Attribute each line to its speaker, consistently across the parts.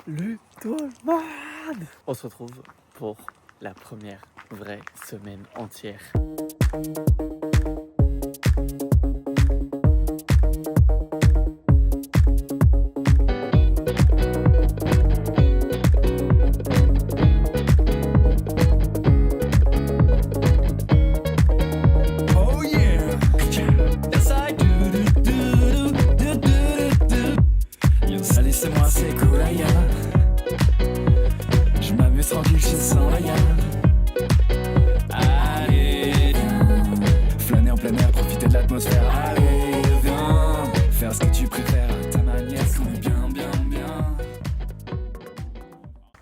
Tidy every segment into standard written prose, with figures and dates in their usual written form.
Speaker 1: Le Talkman. On se retrouve pour la première vraie semaine entière.
Speaker 2: Oh yeah, yes I do. Salut, c'est moi, c'est Koulaya. Je m'amuse tranquille, je sens la gamme. Allez, viens, flâner en plein air, profiter de l'atmosphère. Allez, viens, faire ce que tu préfères à ta manière, qu'on est bien.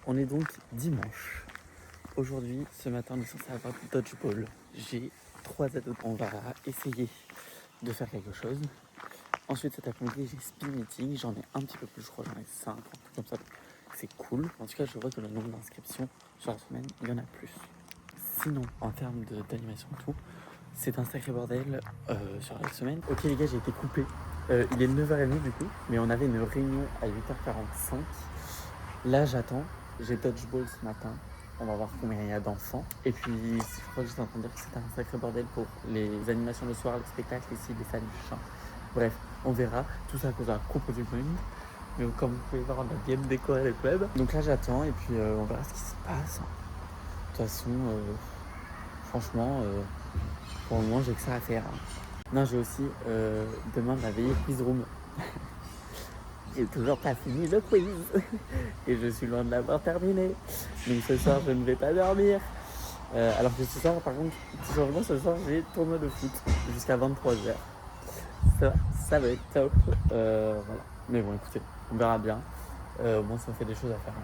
Speaker 1: On est donc dimanche. Aujourd'hui, ce matin, on est censé avoir du dodgeball. J'ai 3 ados. On va essayer de faire quelque chose. Ensuite, cet après-midi, j'ai speed meeting. J'en ai un petit peu plus, je crois, j'en ai 5, un truc comme ça. C'est cool. En tout cas, je vois que le nombre d'inscriptions sur la semaine, il y en a plus. Sinon, en termes d'animation et tout, c'est un sacré bordel sur la semaine. Ok les gars, j'ai été coupé. Il est 9h30 du coup, mais on avait une réunion à 8h45. Là, j'attends. J'ai dodgeball ce matin. On va voir combien il y a d'enfants. Et puis, je crois que j'étais en train de dire que c'était un sacré bordel pour les animations le soir, les spectacles, ici, les salles du chant. Bref, on verra. Tout ça à cause de la coupe du monde. Mais comme vous pouvez voir, on a bien décoré le club. Donc là, j'attends et puis on verra ce qui se passe. De toute façon, franchement, pour le moment, j'ai que ça à faire. Non, j'ai aussi demain la veillée quiz room. J'ai toujours pas fini le quiz. Et je suis loin de l'avoir terminé. Donc ce soir, je ne vais pas dormir. Alors que ce soir, par contre, petit changement, ce soir, j'ai tournoi de foot jusqu'à 23h. Ça va être top. Voilà. Mais bon, écoutez, on verra bien. Au moins, ça fait des choses à faire.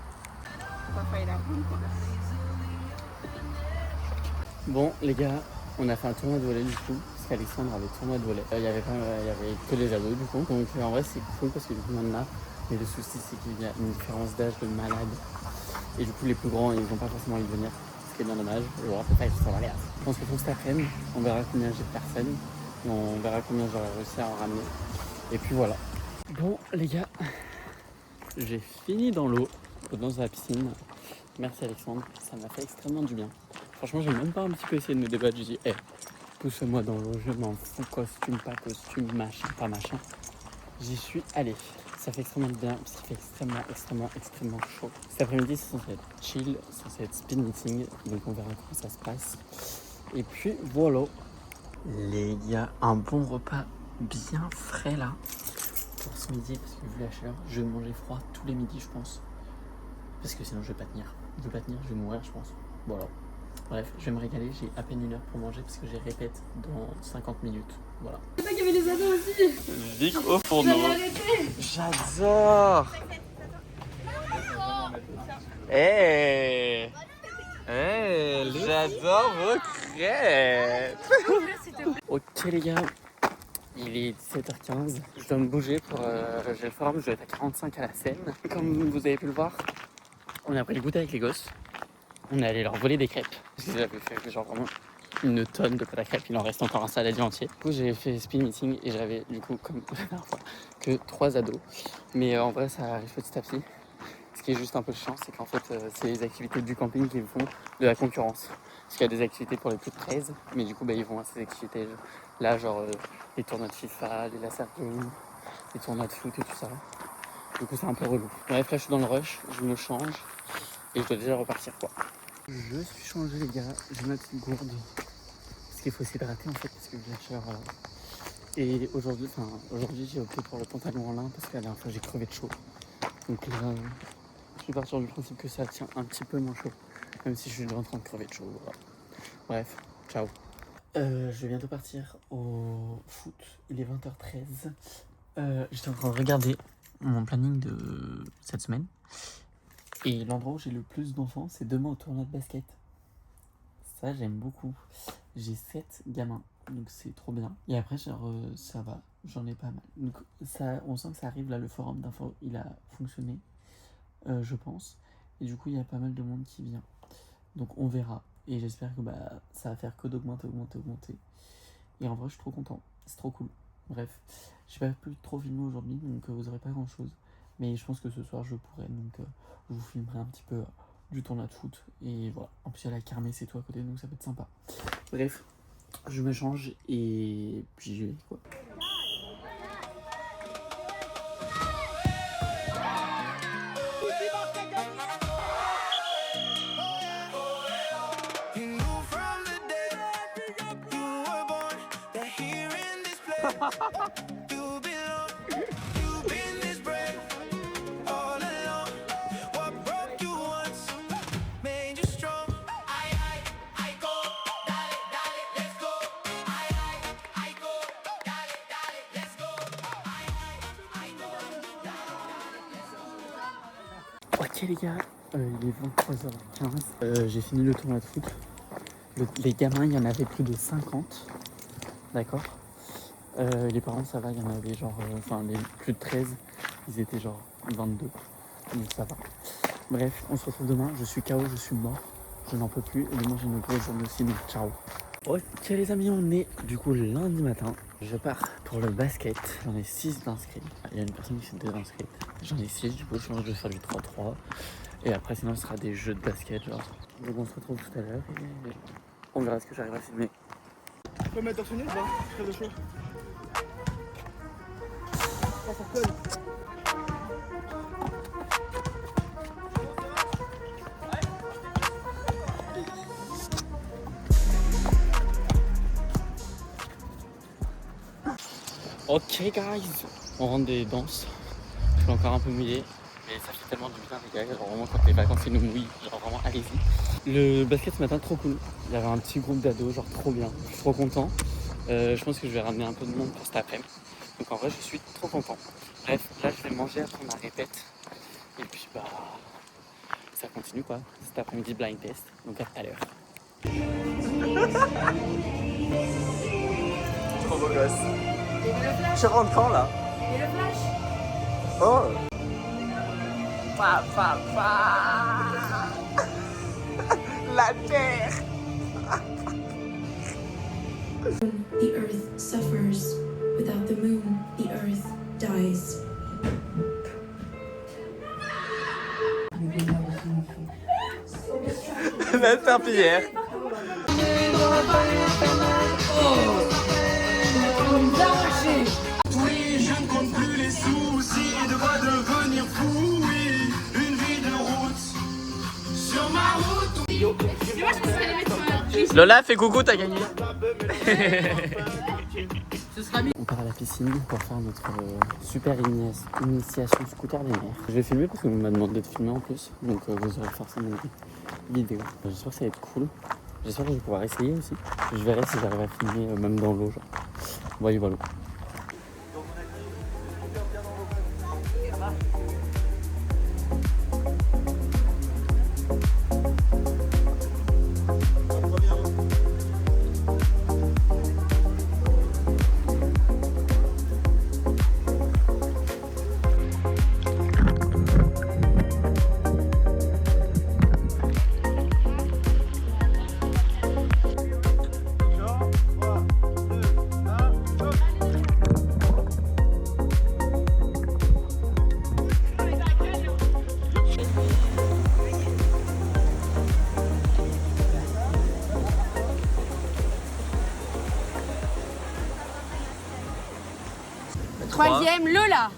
Speaker 1: Bon, les gars, on a fait un tournoi de volley du coup. Parce qu'Alexandre avait tournoi de volley. Il y avait que les ados du coup. Donc en vrai, c'est cool parce que du coup, on en a. Mais le souci, c'est qu'il y a une différence d'âge de malade. Et du coup, les plus grands, ils n'ont pas forcément envie de venir. Ce qui est bien dommage. Et voilà, c'est pas extra regarde. On se retrouve cet après-midi. On verra combien j'ai de personnes. On verra combien j'aurai réussi à en ramener. Et puis voilà. Bon, les gars, j'ai fini dans l'eau, dans la piscine. Merci Alexandre, ça m'a fait extrêmement du bien. Franchement, j'ai même pas un petit peu essayé de me débattre. J'ai dit, pousse-moi dans l'eau, je m'en fous, costume, pas costume, machin, pas machin. J'y suis allé. Ça fait extrêmement bien, parce qu'il fait extrêmement chaud. Cet après-midi, c'est censé être chill, c'est censé être speed meeting, donc on verra comment ça se passe. Et puis voilà. Les gars, un bon repas bien frais là pour ce midi, parce que vu la chaleur, je vais manger froid tous les midis, je pense. Parce que sinon, je vais pas tenir. Je vais mourir, je pense. Voilà. Bref, je vais me régaler. J'ai à peine 1 heure pour manger parce que j'ai répète dans 50 minutes. Voilà.
Speaker 3: C'est ça qu'il y avait les ados aussi.
Speaker 1: Vic au fourneau. J'adore. J'adore vos crêpes. Ok les gars, il est 17h15. Je dois me bouger pour j'ai le forum. Je dois être à 45 à la scène. Comme vous avez pu le voir, on a pris le goûter avec les gosses. On est allé leur voler des crêpes. Parce qu'ils avaient fait genre vraiment une tonne de pâte à crêpes. Il en reste encore un saladier entier. Du coup, j'ai fait speed meeting et j'avais du coup, comme la dernière fois, que 3 ados. Mais en vrai, ça arrive petit à petit. Ce qui est juste un peu chiant, c'est qu'en fait, c'est les activités du camping qui font de la concurrence. Parce qu'il y a des activités pour les plus de 13, mais du coup, ils vont à ces activités là, genre les tournois de FIFA, les lasers game, les tournois de foot et tout ça. Du coup, c'est un peu relou. Bref, là, je suis dans le rush, je me change et je dois déjà repartir quoi. Je suis changé les gars, j'ai ma petite gourde. Parce qu'il faut s'hydrater en fait, parce que la chaleur. Et aujourd'hui, j'ai opté pour le pantalon en lin parce que la dernière fois j'ai crevé de chaud. Donc là, je suis parti du principe que ça tient un petit peu moins chaud. Même si je suis en train de crever de chaud. Voilà. Bref, ciao. Je vais bientôt partir au foot. Il est 20h13. J'étais en train de regarder mon planning de cette semaine. Et l'endroit où j'ai le plus d'enfants, c'est demain au tournoi de basket. Ça, j'aime beaucoup. J'ai 7 gamins, donc c'est trop bien. Et après, genre, ça va, j'en ai pas mal. Donc, ça, on sent que ça arrive là, le forum d'info, il a fonctionné, je pense. Et du coup, il y a pas mal de monde qui vient. Donc, on verra. Et j'espère que ça va faire que d'augmenter. Et en vrai, je suis trop content. C'est trop cool. Bref, j'ai pas pu trop filmer aujourd'hui, donc vous aurez pas grand chose. Mais je pense que ce soir je pourrais, donc je vous filmerai un petit peu du tournoi de foot. Et voilà, en plus il y a la kermesse et tout à côté, donc ça peut être sympa. Bref, je me change et puis je vais quoi. Ok les gars, il est 23h15, j'ai fini le tournoi de foot. Les gamins, il y en avait plus de 50, d'accord. Les parents ça va, il y en avait genre, les plus de 13, ils étaient genre 22, donc ça va. Bref, on se retrouve demain, je suis KO, je suis mort, je n'en peux plus, et demain j'ai une grosse journée aussi, donc ciao. Ok les amis, on est du coup lundi matin, je pars pour le basket, j'en ai 6 d'inscrits, il y a une personne qui s'est désinscrite, j'en ai 6, du coup je pense que je vais faire du 3-3, et après sinon ce sera des jeux de basket genre. Donc on se retrouve tout à l'heure, et on verra ce que j'arrive à filmer.
Speaker 4: Tu peux mettre torsionné ou pas? Très de chaud. Oh, ça colle.
Speaker 1: Ok guys, on rentre des danses, je suis encore un peu mouillé, mais ça fait tellement du bien les gars, genre vraiment quand les vacances ils nous mouillent, genre vraiment allez-y. Le basket ce matin trop cool, il y avait un petit groupe d'ados, genre trop bien, je suis trop content. Je pense que je vais ramener un peu de monde pour cet après-midi, donc en vrai je suis trop content. Bref, là je vais manger après ma répète, et puis bah ça continue quoi, cet après-midi blind test, donc à tout à l'heure. Trop beau gosse. Tu rentres quand là?
Speaker 3: Et le flash?
Speaker 1: Oh! Papa! La terre!
Speaker 5: The earth suffers. Without the moon, the earth dies.
Speaker 1: La serpillière!
Speaker 4: Oui, je ne compte plus les soucis de quoi devenir fou. Oui, une vie de route. Sur ma route.
Speaker 1: Lola, fais coucou, t'as gagné! On part à la piscine pour faire notre super initiation scooter des mers. Je vais filmer parce qu'on m'a demandé de filmer en plus, donc vous aurez forcément une vidéo. J'espère que ça va être cool. J'espère que je vais pouvoir essayer aussi. Je verrai si j'arrive à filmer même dans l'eau. Voilà, voilà.
Speaker 3: Troisième, Lola.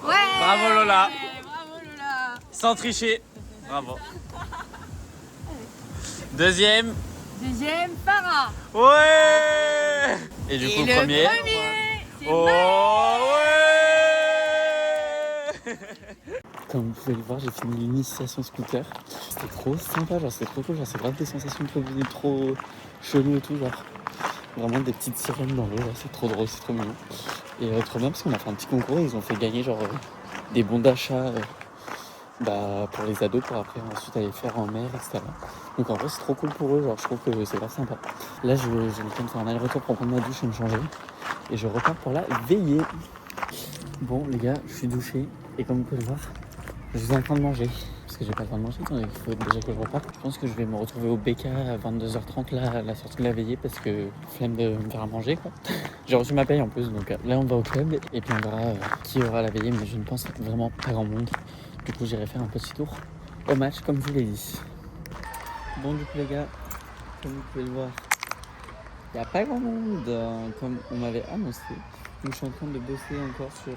Speaker 3: Ouais.
Speaker 1: Bravo Lola.
Speaker 3: Bravo Lola.
Speaker 1: Sans tricher. Bravo. Deuxième.
Speaker 3: Deuxième, Farah.
Speaker 1: Ouais. Et du coup,
Speaker 3: le
Speaker 1: premier.
Speaker 3: c'est
Speaker 1: Oh
Speaker 3: Maël.
Speaker 1: ouais. Comme vous pouvez le voir, j'ai fini l'initiation scooter. C'était trop sympa, genre c'était trop cool, genre c'est grave des sensations trop chelou et tout, genre vraiment des petites sirènes dans l'eau, c'est trop drôle, c'est trop mignon. Et trop bien parce qu'on a fait un petit concours et ils ont fait gagner genre des bons d'achat pour les ados pour après ensuite aller faire en mer, etc. Donc en vrai c'est trop cool pour eux, genre je trouve que c'est grave sympa. Là j'ai le temps de faire un aller-retour pour prendre ma douche et me changer et je repars pour la veillée. Bon les gars, je suis douché et comme vous pouvez le voir, je suis en train de manger parce que j'ai pas le temps de manger, il faut déjà que je reparte. Je pense que je vais me retrouver au BK à 22h30 là, à la sortie de la veillée parce que flemme de me faire à manger quoi. J'ai reçu ma paye en plus, donc là on va au club et puis on verra qui aura la veillée, mais je ne pense vraiment pas grand monde. Du coup j'irai faire un petit tour au match comme je vous l'ai dit. Bon du coup les gars, comme vous pouvez le voir, il n'y a pas grand monde comme on m'avait annoncé. Donc je suis en train de bosser encore sur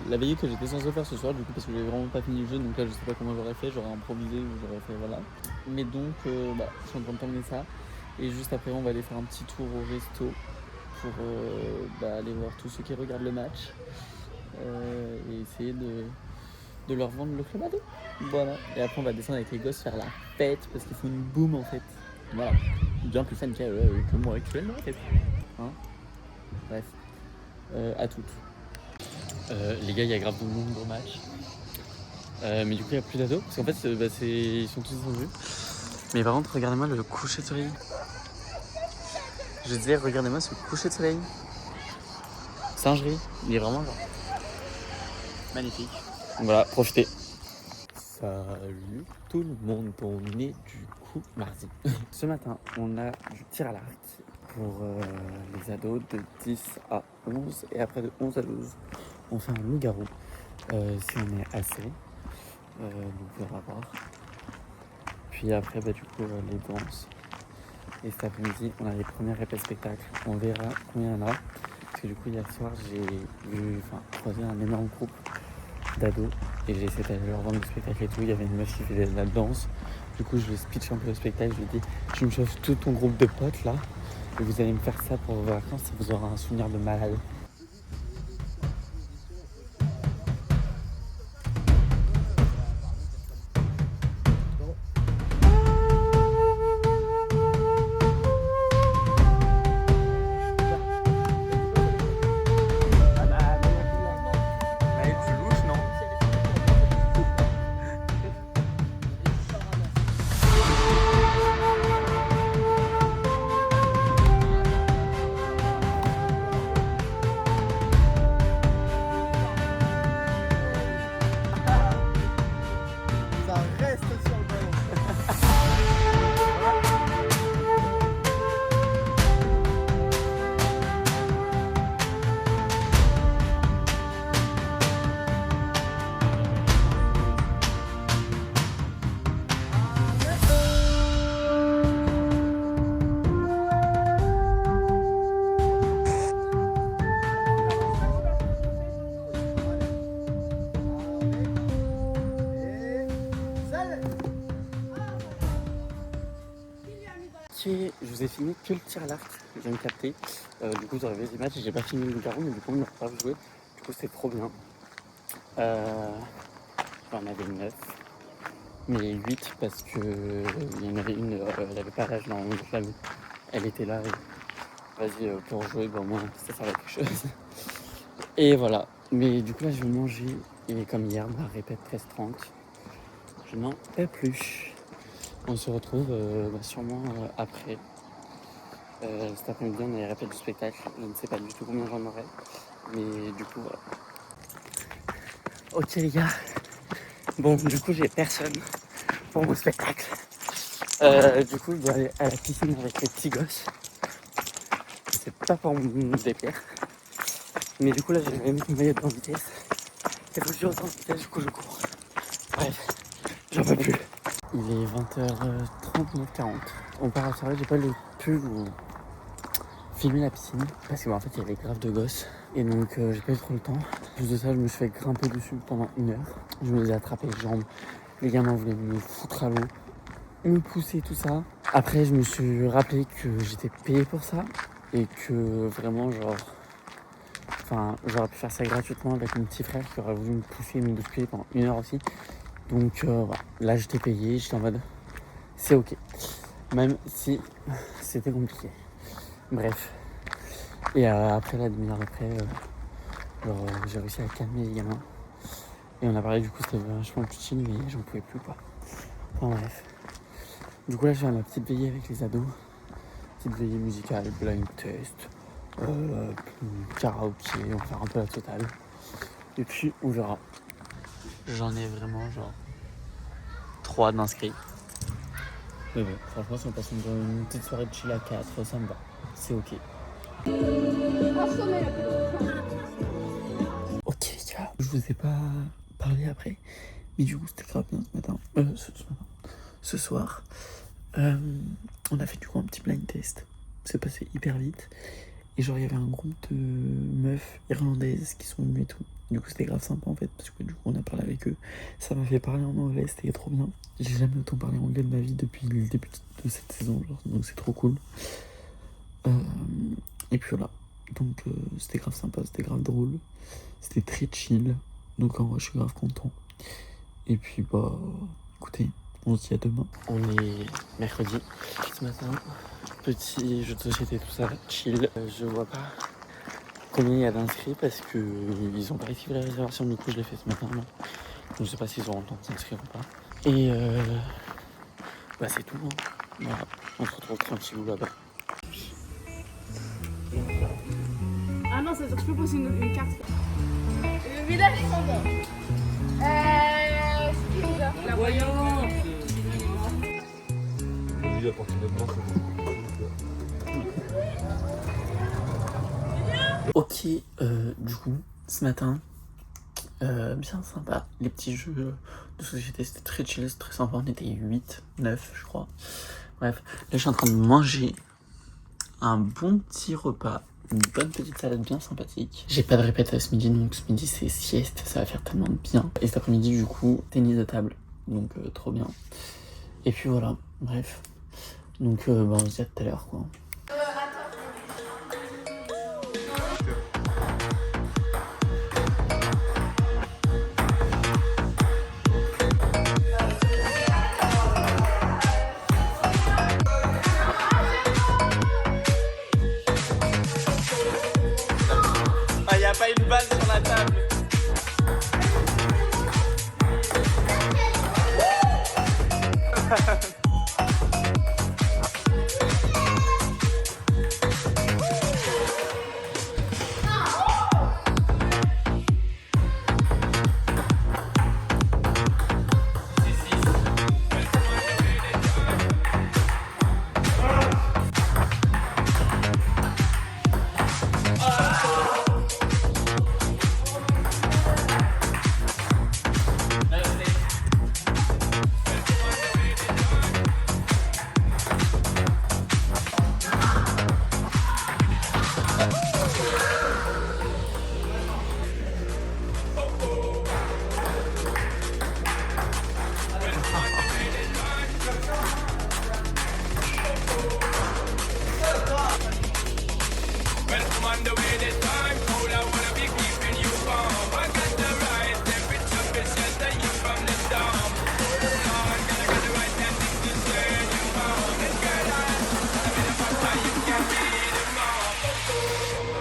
Speaker 1: la veillée que j'étais censé faire ce soir du coup parce que j'ai vraiment pas fini le jeu, donc là je sais pas comment j'aurais fait, j'aurais improvisé ou j'aurais fait voilà. Mais donc je suis en train de terminer ça et juste après on va aller faire un petit tour au resto pour aller voir tous ceux qui regardent le match et essayer de leur vendre le club à dos. Voilà. Et après on va descendre avec les gosses faire la fête parce qu'il faut une boum en fait. Voilà. Bien plus fun que moi actuellement en fait. Hein, bref. À toutes. Les gars, il y a grave de monde au match. Mais du coup, il n'y a plus d'ados. Parce qu'en fait, ils sont tous descendus. Mais par contre, regardez-moi le coucher de soleil. Je disais, regardez-moi ce coucher de soleil. Singerie. Il est vraiment genre magnifique. Donc voilà, profitez. Salut tout le monde. On est du coup mardi. Ce matin, on a du tir à l'arc pour les ados de 10 à 11 et après de 11 à 12 on fait un loup-garou si on est assez donc on va voir, puis après du coup les danses et cet après-midi on a les premiers répètes spectacles, on verra combien il y en a parce que du coup hier soir j'ai croisé un énorme groupe d'ados et j'ai essayé d'aller leur vendre le spectacle et tout. Il y avait une meuf qui faisait de la danse, du coup je lui speech un peu le spectacle, je lui ai dit tu me chauffes tout ton groupe de potes là et vous allez me faire ça pour vos vacances, ça vous aura un souvenir de malade. Je vous ai filmé que le tir à l'arc, je viens de capter. Du coup, vous avez vu des matchs, j'ai pas filmé le garou, mais du coup, on n'a pas joué. Du coup, c'était trop bien. J'en avais 9, mais 8 parce que il y en avait une, elle avait pas l'âge normalement, donc elle était là. Vas-y, pour jouer, moi, ça servait à quelque chose. Et voilà. Mais du coup, là, je vais manger. Et comme hier, répète 13h30. Je n'en peux plus. On se retrouve sûrement après. Cet après-midi, on a les répètes du spectacle. Je ne sais pas du tout combien j'en aurai. Mais du coup, voilà. Ok les gars. Bon, du coup, j'ai personne pour mon spectacle. Du coup, je dois aller à la piscine avec les petits gosses. C'est pas pour mon dépire. Mais du coup, là, j'ai mis mon maillot en vitesse. Et faut que je retourne en vitesse, du coup, je cours. Bref, j'en peux plus. Il est 20h30, 40. On part à la soirée, j'ai pas le pull ou filmer la piscine parce qu'en fait il y avait grave de gosses et donc j'ai pas eu trop le temps. En plus de ça, je me suis fait grimper dessus pendant 1 heure. Je me les ai attrapés les jambes. Les gamins voulaient me foutre à l'eau, me pousser, tout ça. Après, je me suis rappelé que j'étais payé pour ça et que vraiment, j'aurais pu faire ça gratuitement avec mon petit frère qui aurait voulu me pousser et me bousculer pendant 1 heure aussi. Donc voilà, là j'étais payé, j'étais en mode c'est ok, même si c'était compliqué. Bref, et après la demi-heure après, j'ai réussi à calmer les gamins. Et on a parlé, du coup c'était vachement plus chill, mais j'en pouvais plus quoi. Enfin bref. Du coup là je vais à ma petite veillée avec les ados. Petite veillée musicale, blind test, karaoké, on va faire un peu la totale. Et puis on verra. J'en ai vraiment 3 d'inscrits. Mais bon, franchement, si on passe une petite soirée de chill à 4, ça me va. C'est ok. Ok les gars, je vous ai pas parlé après, mais du coup c'était grave bien ce matin. Ce soir. On a fait du coup un petit blind test. C'est passé hyper vite. Et genre il y avait un groupe de meufs irlandaises qui sont venues et tout. Du coup c'était grave sympa en fait, parce que du coup on a parlé avec eux. Ça m'a fait parler en anglais, c'était trop bien. J'ai jamais autant parlé anglais de ma vie depuis le début de cette saison, genre, donc c'est trop cool. Et puis voilà, donc c'était grave sympa, c'était grave drôle. C'était très chill, donc en vrai je suis grave content. Et puis bah écoutez, on se dit à demain. On est mercredi. Ce matin, petit jeu de société, tout ça, chill. Je vois pas combien il y a d'inscrits parce que ils ont pas activé la réservation, du coup je l'ai fait ce matin. Donc je sais pas s'ils auront le temps de s'inscrire ou pas. Et bah c'est tout. Hein. Voilà, on se retrouve tranquillou là-bas.
Speaker 3: Ah non, ça veut dire que je peux poser une carte. Le village est sans bord. C'est qui là? La voyante.
Speaker 1: Ok, du coup, ce matin, bien sympa. Les petits jeux de société, c'était très chill, c'était très sympa. On était 8, 9, je crois. Bref, là je suis en train de manger un bon petit repas. Une bonne petite salade bien sympathique. J'ai pas de répète ce midi, donc ce midi c'est sieste, ça va faire tellement de bien. Et cet après-midi, du coup, tennis de table. Donc trop bien. Et puis voilà, bref. Donc bah, on se dit à tout à l'heure quoi. Ah, y a pas une balle sur la table.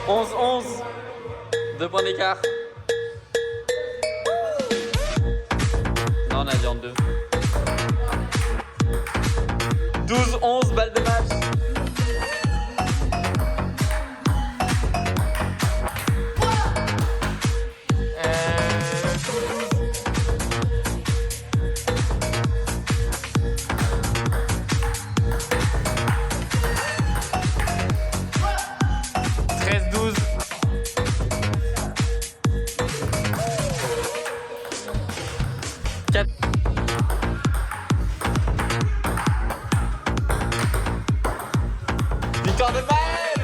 Speaker 1: « 11-11, 2 points d'écart. Non, on a dit en 2. 12-11, balle de match. Victoire de Maël.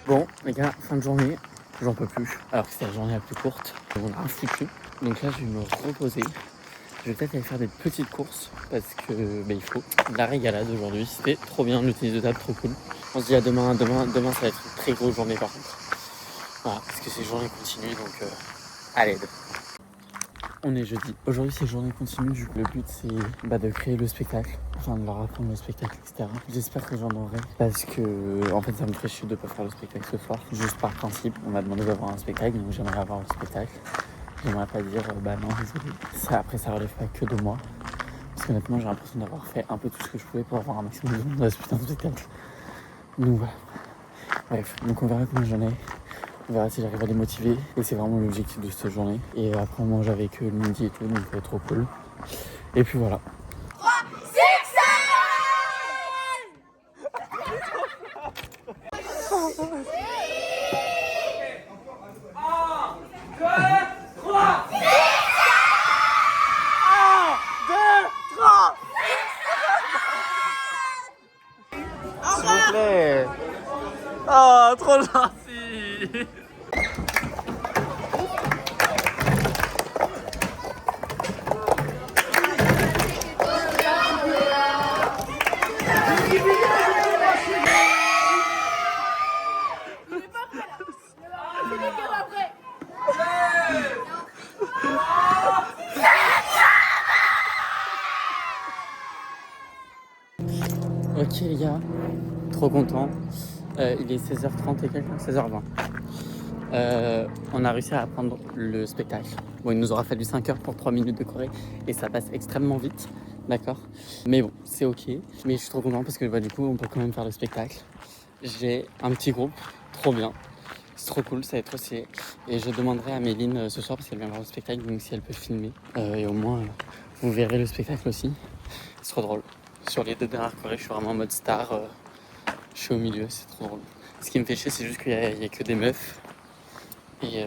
Speaker 1: Bon, les gars, fin de journée, j'en peux plus. Alors que c'était la journée la plus courte. On a un foutu. Donc là, je vais me reposer. Je vais peut-être aller faire des petites courses parce que bah, il faut. La régalade aujourd'hui, c'était trop bien, le tennis de table, trop cool. On se dit à demain. Demain, ça va être une très grosse journée par contre. Voilà, parce que c'est journée continue, donc à l'aide. On est jeudi. Aujourd'hui c'est journée continue, du coup le but c'est de créer le spectacle, enfin de leur apprendre le spectacle, etc. J'espère que j'en aurai parce que en fait ça me ferait chier de pas faire le spectacle ce soir. Juste par principe, on m'a demandé d'avoir un spectacle, donc j'aimerais avoir le spectacle. J'aimerais pas dire non désolé. Ça, après ça relève pas que de moi. Parce qu'honnêtement j'ai l'impression d'avoir fait un peu tout ce que je pouvais pour avoir un maximum de ce putain de spectacle. Donc voilà. Bref, donc on verra combien j'en ai. On verra si j'arrive à les motiver. Et c'est vraiment l'objectif de cette journée. Et après, on mange avec eux le midi et tout, donc trop cool. Et puis voilà. S'il vous plaît. Oh, trop gentil. Ok les gars, trop content. Il est 16h30 et quelques, 16h20. On a réussi à apprendre le spectacle. Bon, il nous aura fallu 5 heures pour 3 minutes de choré et ça passe extrêmement vite, d'accord. Mais bon, c'est ok. Mais je suis trop content parce que du coup, on peut quand même faire le spectacle. J'ai un petit groupe, trop bien. C'est trop cool, ça va être aussi. Et je demanderai à Méline ce soir parce qu'elle vient voir le spectacle, donc si elle peut filmer. Et au moins, vous verrez le spectacle aussi. C'est trop drôle. Sur les 2 dernières chorés, je suis vraiment en mode star. Je suis au milieu, c'est trop drôle. Ce qui me fait chier, c'est juste qu'il n'y a que des meufs. Et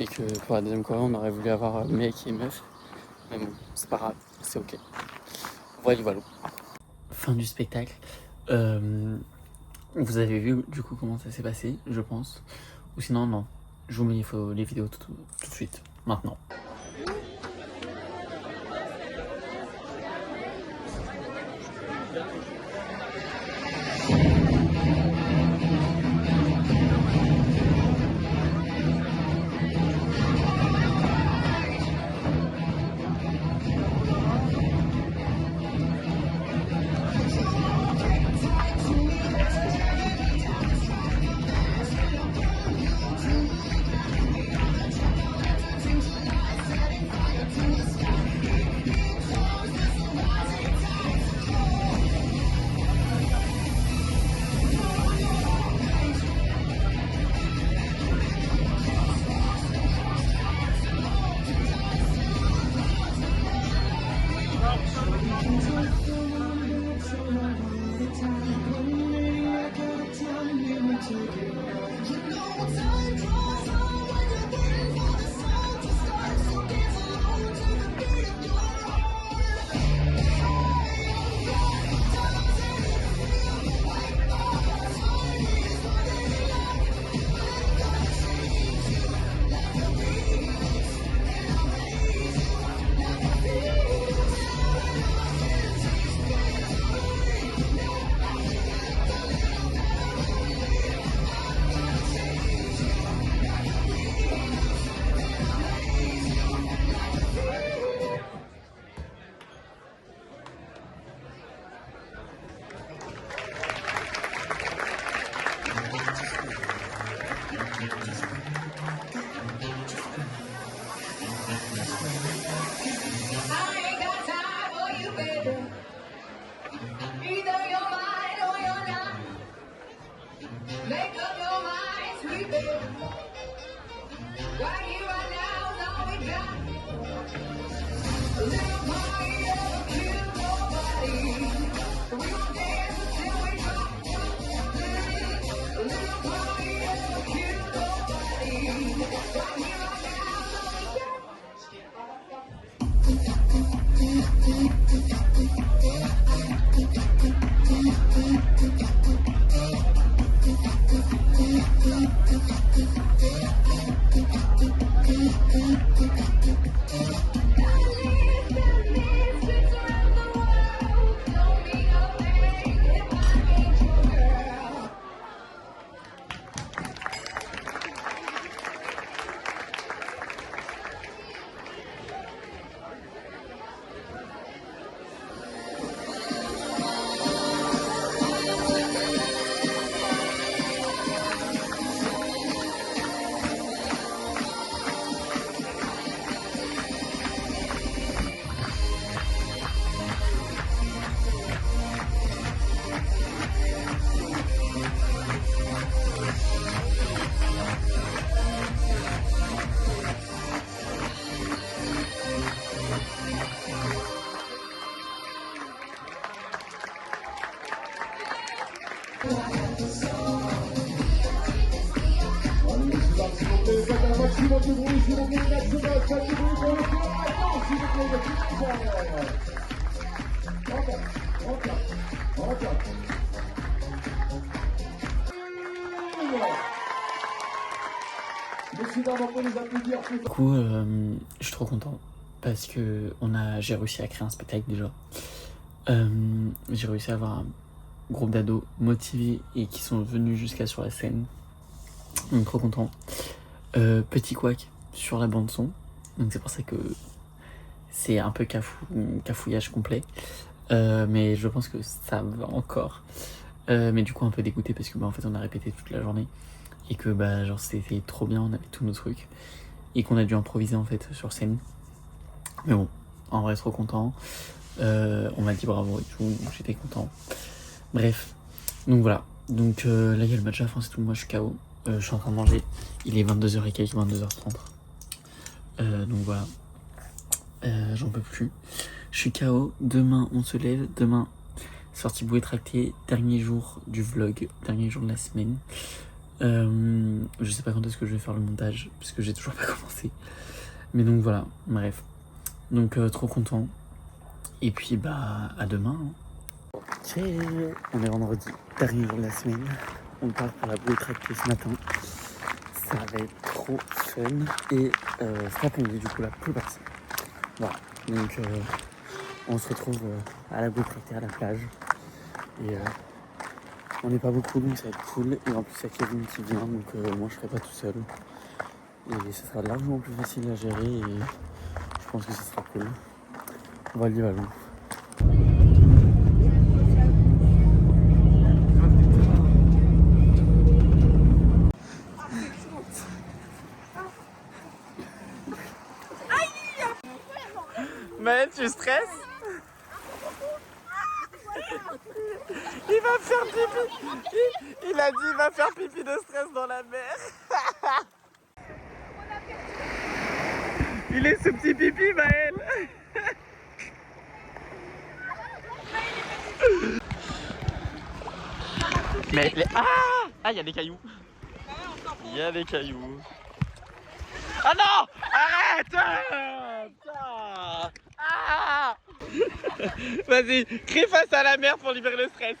Speaker 1: que pour la deuxième choré, on aurait voulu avoir mec et meuf. Mais bon, c'est pas grave, c'est ok. Voilà. Fin du spectacle. Vous avez vu du coup comment ça s'est passé, je pense. Ou sinon, non. Je vous mets les vidéos tout de suite, maintenant. Du coup, je suis trop content parce que j'ai réussi à créer un spectacle déjà. J'ai réussi à avoir un groupe d'ados motivés et qui sont venus jusqu'à sur la scène. Donc trop content. Petit couac sur la bande son. Donc c'est pour ça que c'est un peu cafouillage complet. Mais je pense que ça va encore. Mais du coup un peu dégoûté parce que en fait on a répété toute la journée. Et que genre c'était trop bien, on avait tous nos trucs. Et qu'on a dû improviser en fait sur scène. Mais bon, en vrai trop content. On m'a dit bravo et tout, j'étais content. Bref, donc voilà. Donc là il y a le match à la fin, c'est tout. Moi je suis KO. Je suis en train de manger. Il est 22h et quelques, 22h30. Donc voilà. J'en peux plus. Je suis KO. Demain on se lève. Demain, sortie bouée tractée. Dernier jour du vlog. Dernier jour de la semaine. Je sais pas quand est-ce que je vais faire le montage. Parce que j'ai toujours pas commencé. Mais donc voilà. Bref. Donc trop content. Et puis à demain. Ok, on est vendredi, dernier jour de la semaine. On part pour la bouée tractée ce matin. Ça va être trop fun. Et cet après-midi, du coup, la plus personne. Voilà, donc on se retrouve à la bouée tractée à la plage. Et on n'est pas beaucoup, donc ça va être cool. Et en plus, il y a Kevin qui vient, donc moi je serai pas tout seul. Et ça sera largement plus facile à gérer. Et je pense que ça sera cool. On va le dire à vous. Maël, tu stresses? Il va faire pipi. Il a dit il va faire pipi de stress dans la mer. Il est ce petit pipi, Maël. Mais ah, il y a des cailloux. Il y a des cailloux. Ah non! Arrête! Ah! Vas-y, crie face à la mer pour libérer le stress.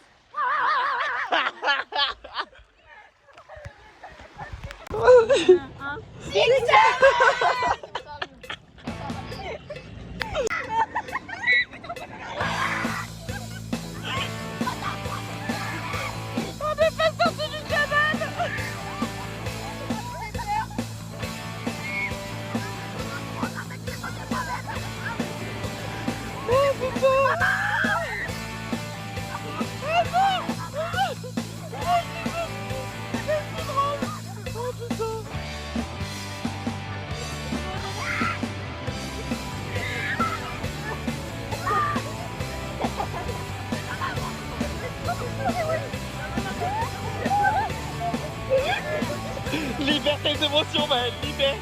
Speaker 1: On n'est pas sorti du canal. Libère tes émotions, Maël, libère.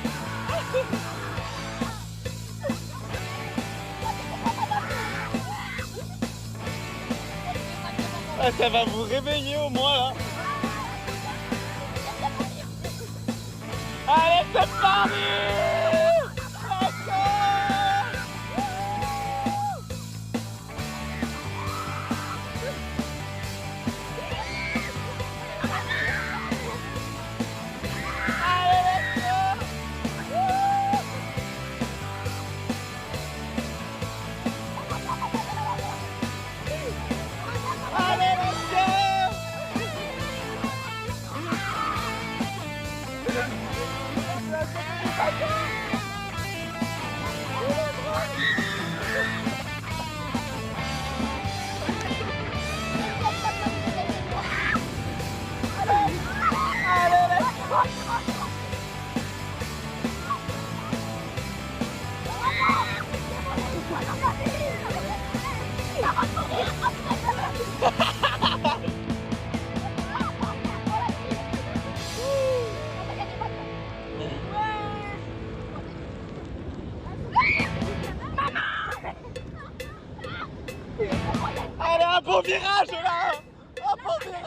Speaker 1: Ah, ça va vous réveiller au moins là. Allez, c'est parti! Allez, un bon virage là! Un bon virage!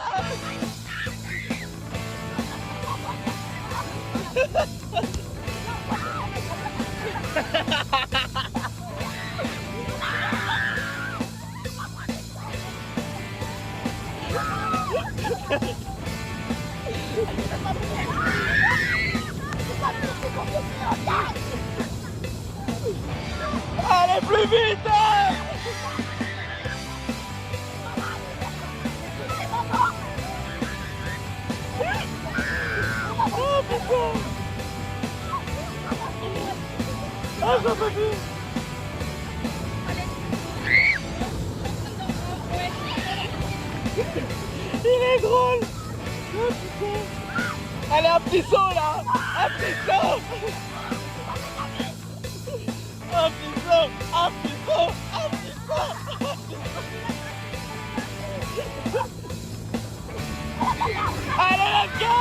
Speaker 1: Allez plus vite hein. Oh putain. Ah j'en peux plus. Il est drôle. Oh putain. Allez un petit saut là. Un petit saut. Un petit saut. Un petit saut. Un petit saut. Allez let's go.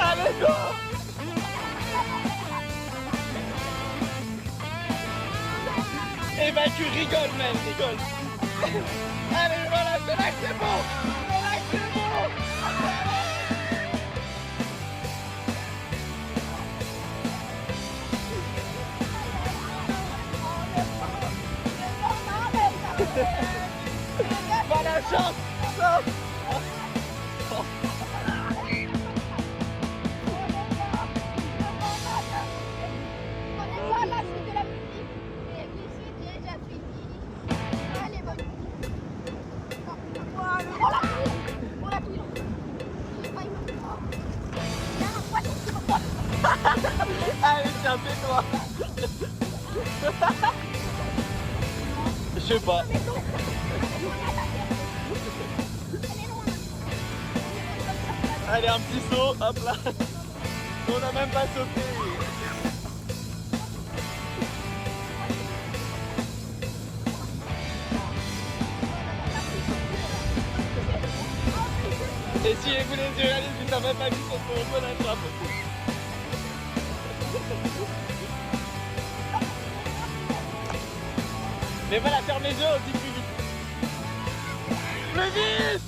Speaker 1: Allez go. Eh ben tu rigoles même, rigole. Allez voilà, c'est là que c'est bon. C'est là que c'est bon. Pas la chance. Stop. Allez, tiens, fais-toi. Je sais pas. Allez, un petit saut, hop là. On n'a même pas sauté. Et si vous les yeux, allez, si t'as même pas vu son bon attrape. Mais voilà, ferme les yeux, on dit plus vite. Plus vite.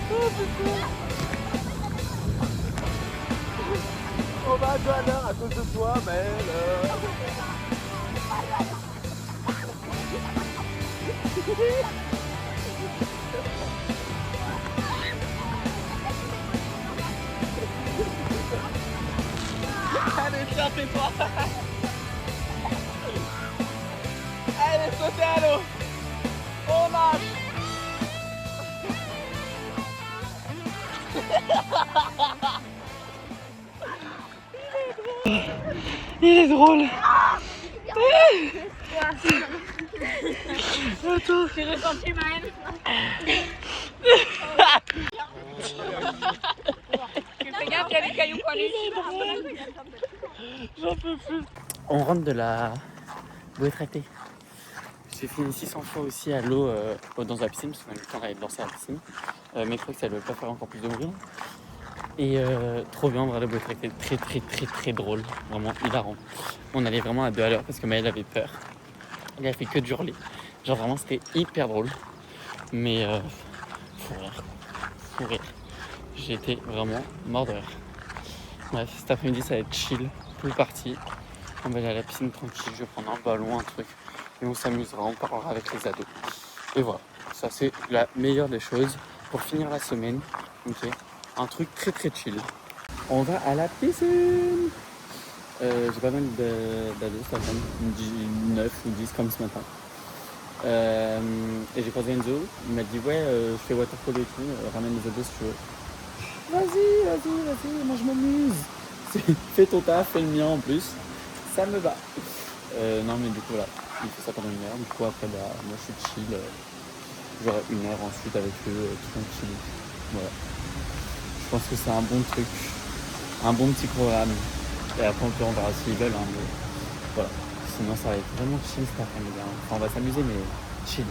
Speaker 1: Oh putain. On va à l'heure à cause de toi, mais allez, tiens, fais-toi. Allez, sautez à l'eau. On marche. Il est drôle. Attends.
Speaker 3: J'ai ressenti ma haine. Fais gaffe, il y a des cailloux collés.
Speaker 1: J'en peux plus. On rentre de la bouée tractée. J'ai fini 600 fois aussi à l'eau dans la piscine, parce qu'on a eu le temps d'aller danser à la piscine. Mais je crois que ça ne doit pas faire encore plus de bruit. Et trop bien, vraiment, la bouée tractée. Très drôle. Vraiment hilarant. On allait vraiment à 2 à l'heure parce que Maëlle avait peur. Elle a fait que d'hurler. Genre vraiment, c'était hyper drôle. Mais faut rire. J'ai été vraiment mort de rire. Bref, cet après-midi, ça va être chill. Pool party. On va aller à la piscine tranquille. Je vais prendre un ballon, un truc. Et on s'amusera, on parlera avec les ados. Et voilà, ça c'est la meilleure des choses pour finir la semaine. Ok, un truc très chill. On va à la piscine. J'ai pas mal d'ados cet après-midi, 9 ou 10 comme ce matin. Et j'ai croisé Enzo, il m'a dit ouais, je fais water polo et tout, ramène les ados si tu veux. Vas-y, moi je m'amuse. Fais ton taf, fais le mien en plus, ça me va. Non mais du coup voilà, il fait ça pendant 1 heure, du coup après bah, moi je suis chill, j'aurai 1 heure ensuite avec eux, tranquille. Voilà. Je pense que c'est un bon truc, un bon petit programme. Et après on verra s'ils veulent, hein, mais voilà. Sinon ça va être vraiment chill cet après-midi. Enfin, on va s'amuser mais chill.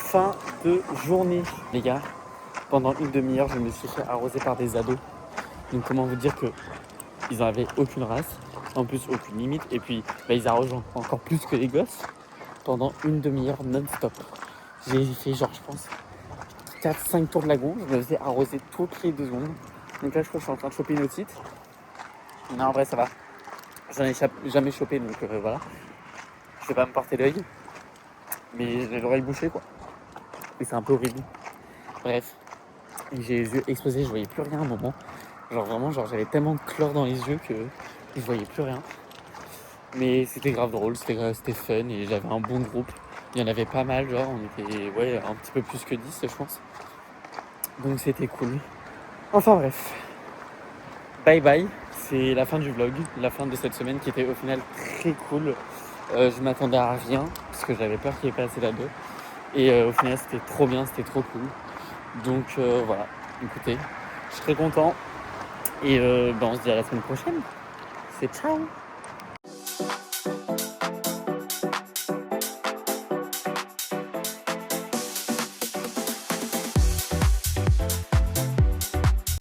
Speaker 1: Fin de journée les gars. Pendant 1 demi-heure je me suis fait arroser par des ados. Donc comment vous dire que ils n'avaient aucune race, en plus aucune limite. Et puis bah, ils arrosent encore plus que les gosses. pendant une demi-heure non-stop. J'ai fait genre, je pense, 4-5 tours de lagon. Je me faisais arroser toutes les 2 secondes. Donc là, je crois que je suis en train de choper une otite. Non, en vrai, ça va. J'en ai jamais chopé, donc voilà. Je vais pas me porter l'œil. Mais j'ai l'oreille bouchée, quoi. Et c'est un peu horrible. Bref. Et j'ai les yeux explosés, je voyais plus rien à un moment. Genre vraiment, genre j'avais tellement de chlore dans les yeux que je voyais plus rien. Mais c'était grave drôle, c'était fun et j'avais un bon groupe. Il y en avait pas mal, genre on était un petit peu plus que 10 je pense. Donc c'était cool. Enfin bref. Bye bye, c'est la fin du vlog, la fin de cette semaine qui était au final très cool. Je m'attendais à rien parce que j'avais peur qu'il n'y ait pas assez d'abdos. Et au final c'était trop bien, c'était trop cool. Donc voilà, écoutez, je suis très content. Et on se dit à la semaine prochaine. C'est ciao.